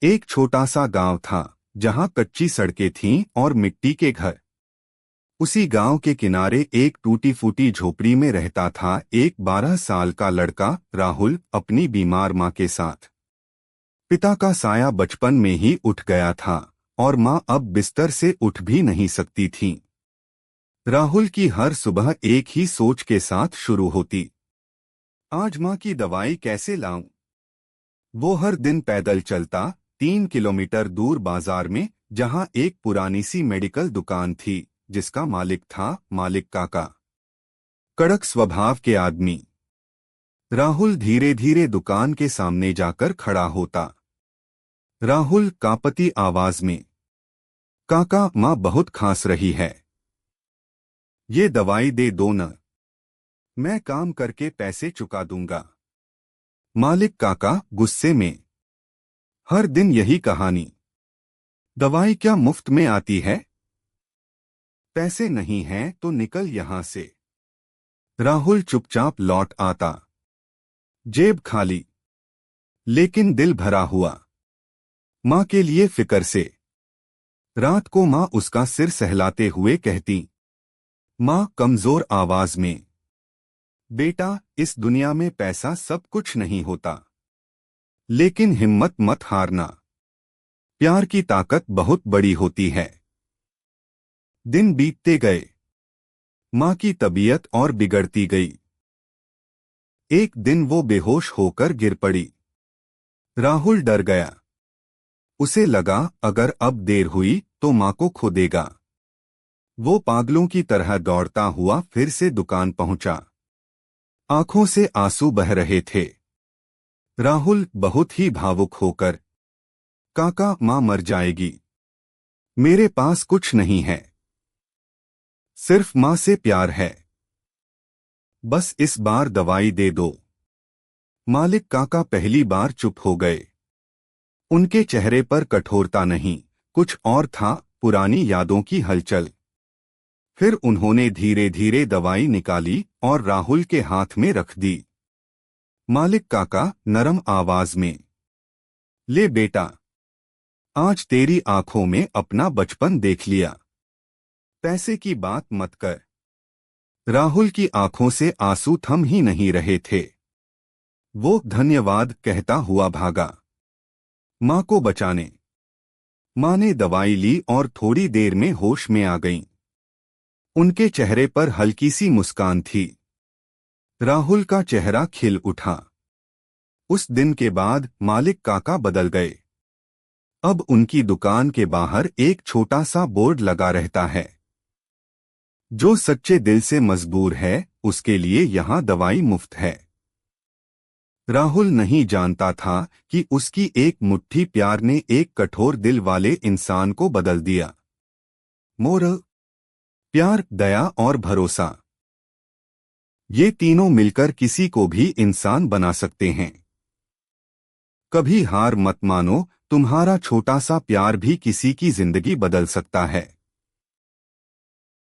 एक छोटा सा गांव था जहां कच्ची सड़कें थीं और मिट्टी के घर। उसी गांव के किनारे एक टूटी फूटी झोपड़ी में रहता था एक 12 साल का लड़का राहुल अपनी बीमार मां के साथ। पिता का साया बचपन में ही उठ गया था और मां अब बिस्तर से उठ भी नहीं सकती थी। राहुल की हर सुबह एक ही सोच के साथ शुरू होती, आज मां की दवाई कैसे लाऊं। वो हर दिन पैदल चलता 3 किलोमीटर दूर बाजार में, जहां एक पुरानी सी मेडिकल दुकान थी जिसका मालिक था मालिक काका, कड़क स्वभाव के आदमी। राहुल धीरे धीरे दुकान के सामने जाकर खड़ा होता। राहुल कांपती आवाज में, काका मां बहुत खांस रही है, ये दवाई दे दो न, मैं काम करके पैसे चुका दूंगा। मालिक काका गुस्से में, हर दिन यही कहानी, दवाई क्या मुफ्त में आती है, पैसे नहीं हैं तो निकल यहां से। राहुल चुपचाप लौट आता, जेब खाली लेकिन दिल भरा हुआ, मां के लिए फिक्र से। रात को मां उसका सिर सहलाते हुए कहती, मां कमजोर आवाज में, बेटा इस दुनिया में पैसा सब कुछ नहीं होता, लेकिन हिम्मत मत हारना, प्यार की ताकत बहुत बड़ी होती है। दिन बीतते गए, मां की तबीयत और बिगड़ती गई। एक दिन वो बेहोश होकर गिर पड़ी। राहुल डर गया। उसे लगा अगर अब देर हुई तो मां को खो देगा। वो पागलों की तरह दौड़ता हुआ फिर से दुकान पहुंचा। आंखों से आंसू बह रहे थे। राहुल बहुत ही भावुक होकर, काका मां मर जाएगी, मेरे पास कुछ नहीं है, सिर्फ मां से प्यार है, बस इस बार दवाई दे दो। मालिक काका पहली बार चुप हो गए। उनके चेहरे पर कठोरता नहीं, कुछ और था, पुरानी यादों की हलचल। फिर उन्होंने धीरे धीरे दवाई निकाली और राहुल के हाथ में रख दी। मालिक काका नरम आवाज में, ले बेटा, आज तेरी आंखों में अपना बचपन देख लिया, पैसे की बात मत कर। राहुल की आंखों से आंसू थम ही नहीं रहे थे। वो धन्यवाद कहता हुआ भागा, मां को बचाने। मां ने दवाई ली और थोड़ी देर में होश में आ गईं। उनके चेहरे पर हल्की सी मुस्कान थी। राहुल का चेहरा खिल उठा। उस दिन के बाद मालिक काका बदल गए। अब उनकी दुकान के बाहर एक छोटा सा बोर्ड लगा रहता है, जो सच्चे दिल से मजबूर है उसके लिए यहां दवाई मुफ्त है। राहुल नहीं जानता था कि उसकी एक मुट्ठी प्यार ने एक कठोर दिल वाले इंसान को बदल दिया। मोरल, प्यार, दया और भरोसा, ये तीनों मिलकर किसी को भी इंसान बना सकते हैं। कभी हार मत मानो, तुम्हारा छोटा सा प्यार भी किसी की जिंदगी बदल सकता है।